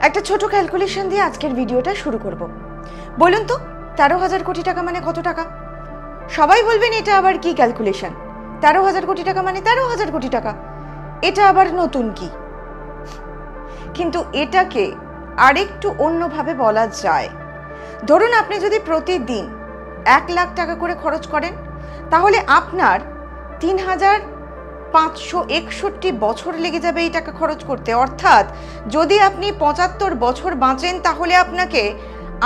একটা ছোট ক্যালকুলেশন দিয়ে আজকের ভিডিওটা শুরু করব। বলুন তো 13,000 কোটি টাকা মানে কত টাকা? সবাই বলবেন এটা আবার কি ক্যালকুলেশন, 13,000 কোটি টাকা মানে 13,000 কোটি টাকা, এটা আবার নতুন কি? কিন্তু এটাকে আরেকটু অন্যভাবে বলা যায়। ধরুন আপনি যদি প্রতিদিন 1 লাখ টাকা করে খরচ করেন, তাহলে আপনার 3,561 বছর লেগে যাবে এই টাকা খরচ করতে। অর্থাৎ যদি আপনি 75 বছর বাঁচেন, তাহলে আপনাকে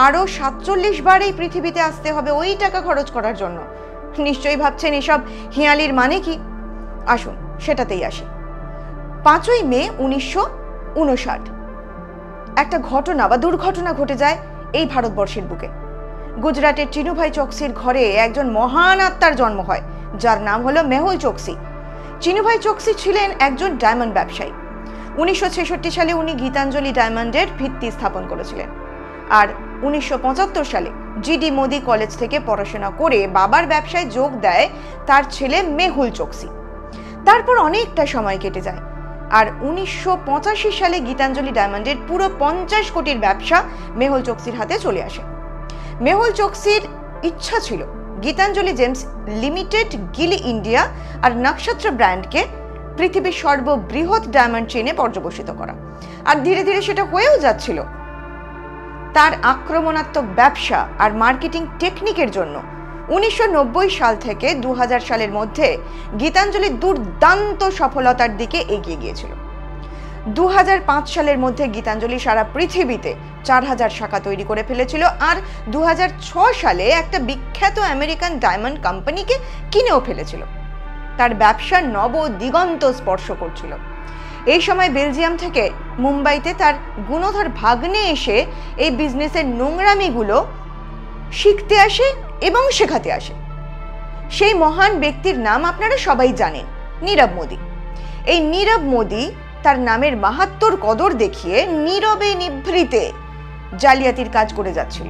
আরো 47 বার এই পৃথিবীতে আসতে হবে ওই টাকা খরচ করার জন্য। নিশ্চয়ই ভাবছেন এসব হিয়ালির মানে কি? আসুন সেটাতেই আসি। 5ই মে 1959 একটা ঘটনা বা দুর্ঘটনা ঘটে যায় এই ভারতবর্ষের বুকে। গুজরাটের চিনুভাই চোকসির ঘরে একজন মহান আত্মার জন্ম হয়, যার নাম হলো মেহুল চোকসি। চিনুভাই চোকসি ছিলেন একজন ডায়মন্ড ব্যবসায়ী। 1966 সালে উনি গীতাঞ্জলি ডায়মন্ডের ভিত্তি স্থাপন করেছিলেন। আর 1975 সালে জিডি মোদি কলেজ থেকে পড়াশোনা করে বাবার ব্যবসায় যোগ দেয় তার ছেলে মেহুল চোকসি। তারপর অনেকটা সময় কেটে যায়, আর 1985 সালে গীতাঞ্জলি ডায়মন্ডের পুরো 50 কোটির ব্যবসা মেহুল চোকসির হাতে চলে আসে। মেহুল চোকসির ইচ্ছা ছিল গীতাঞ্জলি জেমস লিমিটেড, গিলি ইন্ডিয়া আর নক্ষত্র ব্র্যান্ডকে পৃথিবীর সর্ববৃহৎ ডায়মন্ড চেইনে পর্যবসিত করা। আর ধীরে ধীরে সেটা হয়েও যাচ্ছিল। তার আক্রমণাত্মক ব্যবসা আর মার্কেটিং টেকনিকের জন্য 1990 সাল থেকে 2000 সালের মধ্যে গীতাঞ্জলি দুর্দান্ত সফলতার দিকে এগিয়ে গিয়েছিল। 2005 সালের মধ্যে গীতাঞ্জলি সারা পৃথিবীতে 4000 শাখা তৈরি করে ফেলেছিল, আর 2006 সালে একটা বিখ্যাত আমেরিকান ডায়মন্ড কোম্পানিকে কিনেও ফেলেছিল। তার ব্যবসা নব দিগন্ত স্পর্শ করছিল। এই সময় বেলজিয়াম থেকে মুম্বাইতে তার গুণধর ভাগ্নে এসে এই বিজনেসের নোংরামিগুলো শিখতে আসে এবং শেখাতে আসে। সেই মহান ব্যক্তির নাম আপনারা সবাই জানেন, নীরব মোদি। এই নীরব মোদি তার নামের মাহাত্ম্যর কদর দেখিয়ে নীরবে নিভৃতে জালিয়াতির কাজ করে যাচ্ছিল।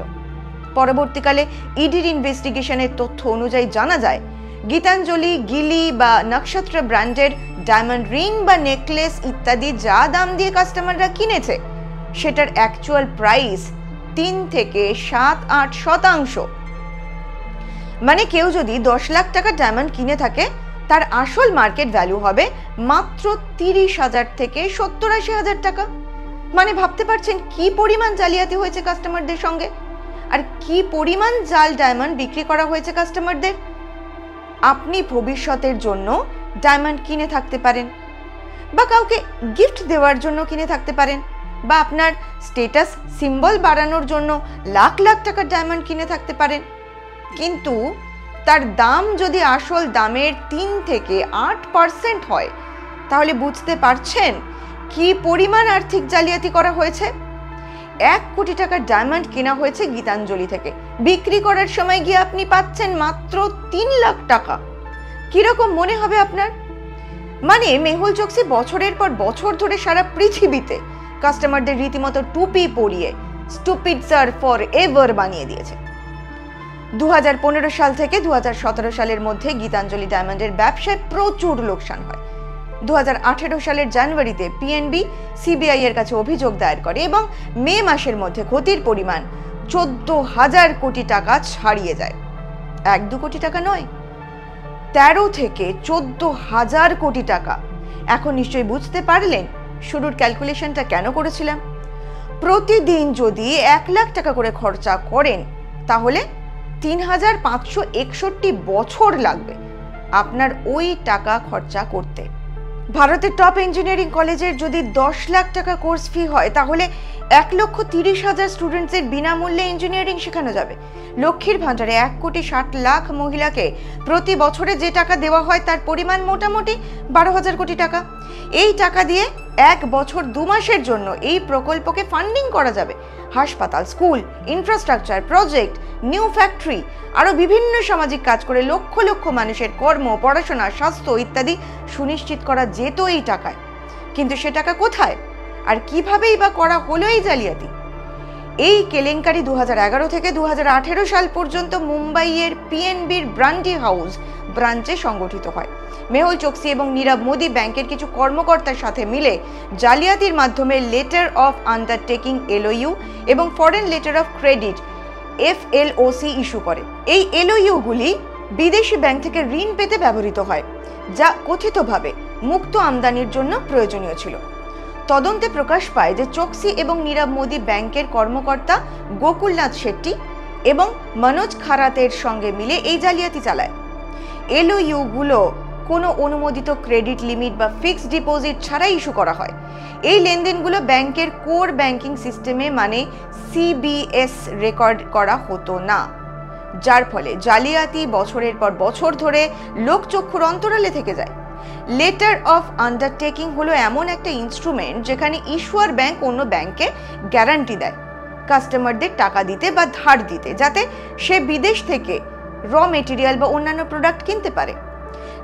পরবর্তীকালে ইডির ইনভেস্টিগেশনের তথ্য অনুযায়ী জানা যায়, গীতাঞ্জলি, গিলি বা নক্ষত্র ব্র্যান্ডের ডায়মন্ড রিং বা নেকলেস ইত্যাদি যা দাম দিয়ে কাস্টমাররা কিনেছে, সেটার অ্যাকচুয়াল প্রাইস 3 থেকে 7-8%। মানে কেউ যদি 10 লাখ টাকা ডায়মন্ড কিনে থাকে, তার আসল মার্কেট ভ্যালু হবে মাত্র 30,000 থেকে 70-80,000 টাকা। মানে ভাবতে পারছেন কি পরিমাণ জালিয়াতি হয়েছে কাস্টমারদের সঙ্গে, আর কি পরিমাণ জাল ডায়মন্ড বিক্রি করা হয়েছে কাস্টমারদের। আপনি ভবিষ্যতের জন্য ডায়মন্ড কিনে থাকতে পারেন, বা কাউকে গিফট দেওয়ার জন্য কিনে থাকতে পারেন, বা আপনার স্ট্যাটাস সিম্বল বাড়ানোর জন্য লাখ লাখ টাকার ডায়মন্ড কিনে থাকতে পারেন। কিন্তু তার দাম যদি আসল দামের 3 থেকে 8% হয়, তাহলে বুঝতে পারছেন কি পরিমাণ আর্থিক জালিয়াতি করা হয়েছে। 1 কোটি টাকার ডায়মন্ড কেনা হয়েছে গীতাঞ্জলি থেকে, বিক্রি করার সময় গিয়ে আপনি পাচ্ছেন মাত্র 3 লাখ টাকা। কিরকম মনে হবে আপনার? মানে মেহুল চোকসি বছরের পর বছর ধরে সারা পৃথিবীতে কাস্টমারদের রীতিমতো টুপি পরিয়ে স্টুপিড স্যার ফর এভার বানিয়ে দিয়েছে। 2015 সাল থেকে 2017 সালের মধ্যে গীতাঞ্জলি ডায়মন্ডের ব্যবসায় প্রচুর লোকসান হয়। 2018 সালের জানুয়ারিতে পিএনবি সিবিআই এর কাছে অভিযোগ দায়ের করে এবং মে মাসের মধ্যে ক্ষতির পরিমাণ 14,000 কোটি টাকা ছাড়িয়ে যায়। 1-2 কোটি টাকা নয়, 13 থেকে 14,000 কোটি টাকা। এখন নিশ্চয়ই বুঝতে পারলেন শুরুর ক্যালকুলেশনটা কেন করেছিলাম। প্রতিদিন যদি 1 লাখ টাকা করে খরচা করেন, তাহলে 3,561 বছর লাগবে আপনার ওই টাকা খরচা করতে। ভারতের টপ ইঞ্জিনিয়ারিং কলেজের যদি 10 লাখ টাকা কোর্স ফি হয়, তাহলে 1,30,000 স্টুডেন্টসের বিনামূল্যে ইঞ্জিনিয়ারিং শেখানো যাবে। লক্ষ্মীর ভাণ্ডারে 1,60,00,000 মহিলাকে প্রতি বছরে যে টাকা দেওয়া হয়, তার পরিমাণ মোটামুটি 12,000 কোটি টাকা। এই টাকা দিয়ে 1 বছর 2 মাসের জন্য এই প্রকল্পকে ফান্ডিং করা যাবে। হাসপাতাল, school, infrastructure project, new factory, আরো বিভিন্ন সামাজিক কাজ করে লক্ষ লক্ষ মানুষের কর্ম, পড়াশোনা, স্বাস্থ্য ইত্যাদি সুনিশ্চিত করা যেত এই টাকায়। কিন্তু সে টাকা কোথায় আর কিভাবেই বা করা হলো এই জালিয়াতি? এই কেলেঙ্কারি 2011 থেকে 2018 সাল পর্যন্ত মুম্বাইয়ের পিএনবির ব্রান্ডি হাউস ব্রাঞ্চে সংগঠিত হয়। মেহুল চোকসি এবং নীরব মোদি ব্যাংকের কিছু কর্মকর্তার সাথে মিলে জালিয়াতির মাধ্যমে লেটার অফ আন্ডারটেকিং LOU এবং foreign letter of credit FLOC issue করে। এই LOU গুলি বিদেশি ব্যাংক থেকে ঋণ পেতে ব্যবহৃত হয়, যা কথিতভাবে মুক্ত আমদানির জন্য প্রয়োজনীয় ছিল। তদন্তে প্রকাশ পায় যে চোকসি এবং নীরব মোদি ব্যাংকের কর্মকর্তা গোকুলনাথ শেট্টি এবং মনোজ খারাতের সঙ্গে মিলে এই জালিয়াতি চালায়। LOU গুলো কোনো অনুমোদিত ক্রেডিট লিমিট বা ফিক্সড ডিপোজিট ছাড়াই ইস্যু করা হয়। এই লেনদেনগুলো ব্যাংকের কোর ব্যাংকিং সিস্টেমে মানে CBS রেকর্ড করা হতো না, যার ফলে জালিয়াতি বছরের পর বছর ধরে লোকচক্ষুর অন্তরালে থেকে যায়। লেটার অফ আন্ডারটেকিং হলো এমন একটা ইনস্ট্রুমেন্ট যেখানে ইস্যুয়ার ব্যাংক অন্য ব্যাংকে গ্যারান্টি দেয় কাস্টমারদের টাকা দিতে বা ধার দিতে, যাতে সে বিদেশ থেকে র মেটেরিয়াল বা অন্যান্য প্রোডাক্ট কিনতে পারে।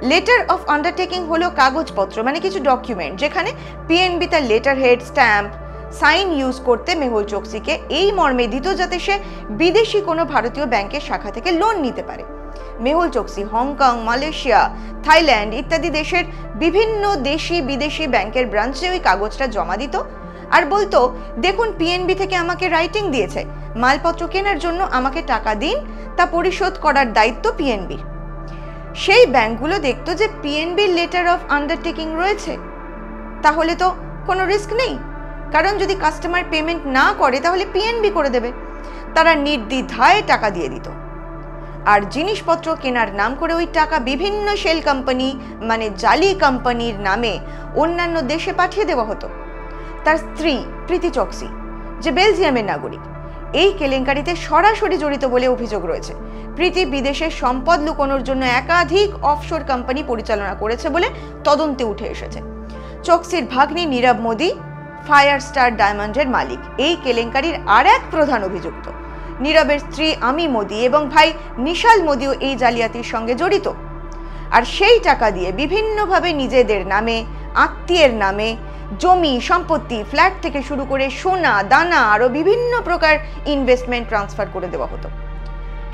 লেটার অফ আন্ডারটেকিং হলো কাগজপত্র মানে কিছু ডকুমেন্ট যেখানে PNB তার letter head, stamp, sign use করতে মেহুল চোকসিকে এই মর্মে দিত যাতে সে বিদেশি কোনো ভারতীয় ব্যাংকের শাখা থেকে লোন নিতে পারে। Mehul Choksi Hong Kong, Malaysia, Thailand ইত্যাদি দেশের বিভিন্ন দেশি বিদেশি ব্যাংকের ব্রাঞ্চে ওই কাগজটা জমা দিত আর বলতো, দেখুন PNB থেকে আমাকে রাইটিং দিয়েছে, মালপত্র কেনার জন্য আমাকে টাকা দিন, তা পরিশোধ করার দায়িত্ব PNB-র। সেই ব্যাংকগুলো দেখতো যে PNB-র লেটার অফ আন্ডারটেকিং রয়েছে, তাহলে তো কোনো রিস্ক নেই, কারণ যদি কাস্টমার পেমেন্ট না করে তাহলে PNB করে দেবে। তারা নির্দ্বিধায় টাকা দিয়ে দিত আর জিনিসপত্র কেনার নাম করে ওই টাকা বিভিন্ন শেল কোম্পানি মানে জালি কোম্পানির নামে অন্যান্য দেশে পাঠিয়ে দেওয়া হতো। তার স্ত্রী প্রীতি চোকসি, যে বেলজিয়ামের নাগরিক, এই কেলেঙ্কারিতে সরাসরি জড়িত বলে অভিযোগ রয়েছে। প্রীতি বিদেশের সম্পদ লুকোনোর জন্য একাধিক অফশোর কোম্পানি পরিচালনা করেছে বলে তদন্তে উঠে এসেছে। চোকসির ভাগ্নি নীরব মোদি ফায়ার স্টার ডায়মন্ডের মালিক, এই কেলেঙ্কারির আর এক প্রধান অভিযুক্ত। নীরবের স্ত্রী আমি মোদি এবং ভাই নিশাল মোদিও এই জালিয়াতির সঙ্গে জড়িত। আর সেই টাকা দিয়ে বিভিন্নভাবে নিজেদের নামে, আত্মীয়ের নামে জমি, সম্পত্তি, ফ্ল্যাট থেকে শুরু করে সোনা, দানা আরও বিভিন্ন প্রকার ইনভেস্টমেন্ট ট্রান্সফার করে দেওয়া হতো।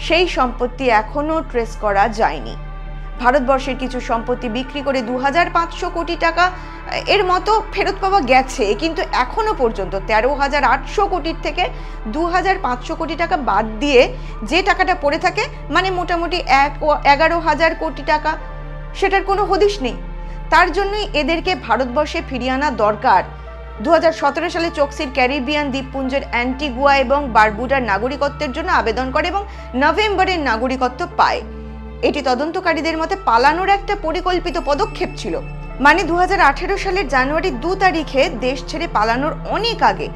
সেই সম্পত্তি এখনো ট্রেস করা যায়নি। ভারতবর্ষের কিছু সম্পত্তি বিক্রি করে 2500 কোটি টাকা এর মতো ফেরত পাওয়া গেছে, কিন্তু এখনো পর্যন্ত 13,800 কোটির থেকে 2,500 কোটি টাকা বাদ দিয়ে যে টাকাটা পড়ে থাকে মানে মোটামুটি 11,000 কোটি টাকা, সেটার কোনো হদিশ নেই। তার জন্যই এদেরকে ভারতবর্ষে ফিরিয়ে আনা দরকার। 2017 সালে চোকসির ক্যারিবিয়ান দ্বীপপুঞ্জের অ্যান্টিগুয়া এবং বারবুডার নাগরিকত্বের জন্য আবেদন করে এবং নভেম্বরের নাগরিকত্ব পায়। এটি তদন্তকারীদের মতে পালানোর একটা পরিকল্পিত পদক্ষেপ ছিল। মানে 2018 সালের জানুয়ারি 2 তারিখে দেশ ছেড়ে পালানোর অনেক আগে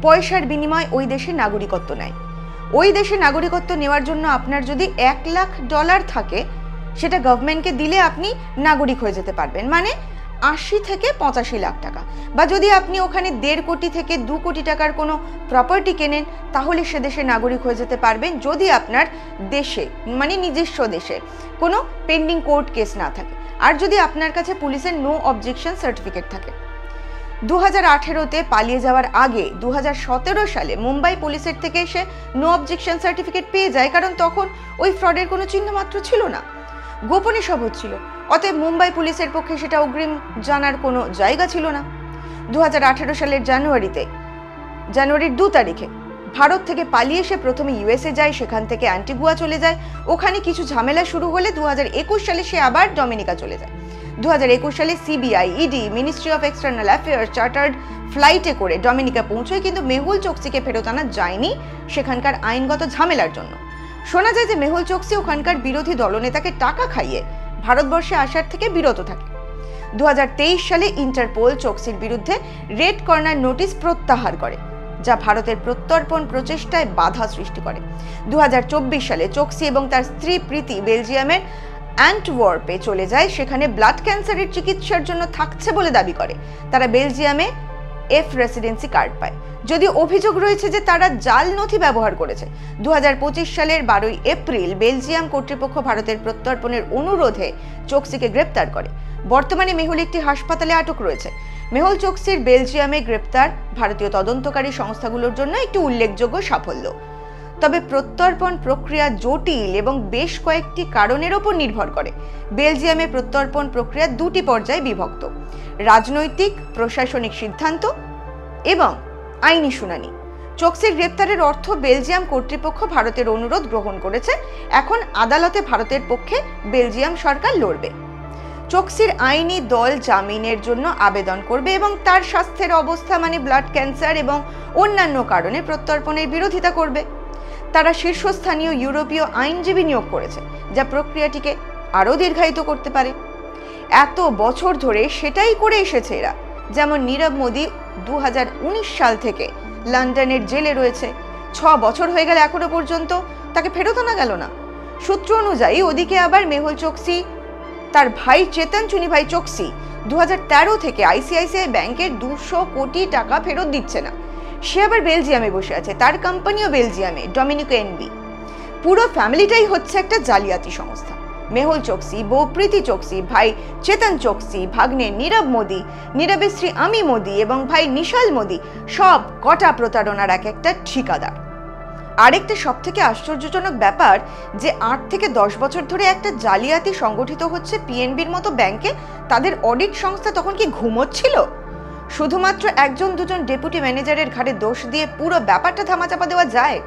পয়সার বিনিময়ে ওই দেশের নাগরিকত্ব নেয়। ওই দেশে নাগরিকত্ব নেওয়ার জন্য আপনার যদি $1 লাখ থাকে, সেটা গভর্নমেন্টকে দিলে আপনি নাগরিক হয়ে যেতে পারবেন, মানে 80 থেকে 85 লাখ টাকা। বা যদি আপনি ওখানে 1.5 কোটি থেকে 2 কোটি টাকার কোনো প্রপার্টি কেনেন, তাহলে সে দেশে নাগরিক হয়ে যেতে পারবেন যদি আপনার দেশে মানে নিজস্ব দেশে কোনো পেন্ডিং কোর্ট কেস না থাকে, আর যদি আপনার কাছে পুলিশের নো অবজেকশন সার্টিফিকেট থাকে। 2018-তে পালিয়ে যাওয়ার আগে 2017 সালে মুম্বাই পুলিশের থেকে সে নো অবজেকশন সার্টিফিকেট পেয়ে যায়, কারণ তখন ওই ফ্রডের কোনো চিহ্ন মাত্র ছিল না, গোপনে সব হচ্ছিল। অতএব মুম্বাই পুলিশের পক্ষে সেটা অগ্রিম জানার কোনো জায়গা ছিল না। 2018 সালের জানুয়ারির 2 তারিখে ভারত থেকে পালিয়ে সে প্রথমে USA যায়, সেখান থেকে অ্যান্টিগুয়া চলে যায়। ওখানে কিছু ঝামেলা শুরু হলে 2021 সালে সে আবার ডমিনিকা চলে যায়। 2021 সালে CBI, ED, ministry of external affairs chartered ফ্লাইটে করে ডমিনিকা পৌঁছয়, কিন্তু মেহুল চোকসিকে ফেরত আনা যায়নি সেখানকার আইনগত ঝামেলার জন্য। শোনা যায় যে মেহুল চোকসি ওখানকার বিরোধী দলনেতাকে টাকা খাইয়ে ভারতবর্ষে আসার থেকে বিরত থাকে। 2023 সালে ইন্টারপোল চোকসির বিরুদ্ধে রেড কর্নার নোটিশ প্রত্যাহার করে, যা ভারতের প্রত্যর্পণ প্রচেষ্টায় বাধা সৃষ্টি করে। 2024 সালে চোকসি এবং তার স্ত্রী প্রীতি বেলজিয়ামের অ্যান্টওয়ার্পে চলে যায়, সেখানে ব্লাড ক্যান্সারের চিকিৎসার জন্য থাকছে বলে দাবি করে। তারা বেলজিয়ামে F রেসিডেন্সি কার্ড পায়, যদিও অভিযোগ রয়েছে যে তারা জাল নথি ব্যবহার করেছে। 2025 সালের 12 এপ্রিল বেলজিয়াম কর্তৃপক্ষ ভারতের প্রত্যর্পণের অনুরোধে চোকসিকে গ্রেপ্তার করে। বর্তমানে মেহুল একটি হাসপাতালে আটক রয়েছে। মেহুল চোকসির বেলজিয়ামে গ্রেপ্তার ভারতীয় তদন্তকারী সংস্থাগুলোর জন্য একটি উল্লেখযোগ্য সাফল্য। তবে প্রত্যর্পণ প্রক্রিয়া জটিল এবং বেশ কয়েকটি কারণের ওপর নির্ভর করে। বেলজিয়ামে প্রত্যর্পণ প্রক্রিয়া দুটি পর্যায়ে বিভক্ত: রাজনৈতিক প্রশাসনিক সিদ্ধান্ত এবং আইনি শুনানি। চোকসির গ্রেপ্তারের অর্থ বেলজিয়াম কর্তৃপক্ষ ভারতের অনুরোধ গ্রহণ করেছে। এখন আদালতে ভারতের পক্ষে বেলজিয়াম সরকার লড়বে। চোকসির আইনি দল জামিনের জন্য আবেদন করবে এবং তার স্বাস্থ্যের অবস্থা মানে ব্লাড ক্যান্সার এবং অন্যান্য কারণে প্রত্যর্পণের বিরোধিতা করবে। তারা শীর্ষস্থানীয় ইউরোপীয় আইনজীবী নিয়োগ করেছে, যা প্রক্রিয়াটিকে আরও দীর্ঘায়িত করতে পারে। এত বছর ধরে সেটাই করে এসেছে এরা। যেমন নীরব মোদী 2019 সাল থেকে লন্ডনের জেলে রয়েছে। 6 বছর হয়ে গেল, এখনো পর্যন্ত তাকে ফেরত আনা গেল না। সূত্র অনুযায়ী ওদিকে আবার মেহুল চোকসি তার ভাই চেতন চুনিভাই চোকসি 2013 থেকে আইসিআইসিআই ব্যাংকের 200 কোটি টাকা ফেরত দিচ্ছে না। সে আবার বেলজিয়ামে বসে আছে, তার কোম্পানিও বেলজিয়ামে, ডমিনিকো এনবি। পুরো ফ্যামিলিটাই হচ্ছে একটা জালিয়াতি সংস্থা। মেহুল চোকসি, বউ প্রীতি চোকসি, ভাই চেতন চোকসি, ভাগ্নে নীরব মোদী, নীরবের স্ত্রী আমি মোদী এবং ভাই নিশাল মোদী সব কটা প্রতারণার এক একটা ঠিকাদার। আরেকটা সব থেকে আশ্চর্যজনক ব্যাপার যে 8 থেকে 10 বছর ধরে একটা জালিয়াতি সংগঠিত হচ্ছে পিএনবির মতো ব্যাংকে, তাদের অডিট সংস্থা তখন কি ঘুমোচ্ছিল? শুধুমাত্র 1-2জন ডেপুটি ম্যানেজারের ঘাড়ে দোষ দিয়ে পুরো ব্যাপারটা ধামাচাপা দেওয়া যায়?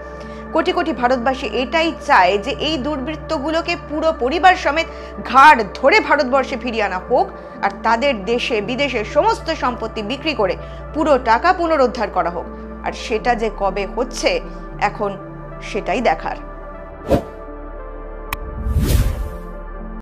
কোটি কোটি ভারতবাসী এটাই চায় যে এই দুর্বৃত্তগুলোকে পুরো পরিবার সমেত ঘাড় ধরে ভারতবর্ষে ফিরিয়ে আনা হোক, আর তাদের দেশে বিদেশে সমস্ত সম্পত্তি বিক্রি করে পুরো টাকা পুনরুদ্ধার করা হোক। আর সেটা যে কবে হচ্ছে এখন সেটাই দেখার।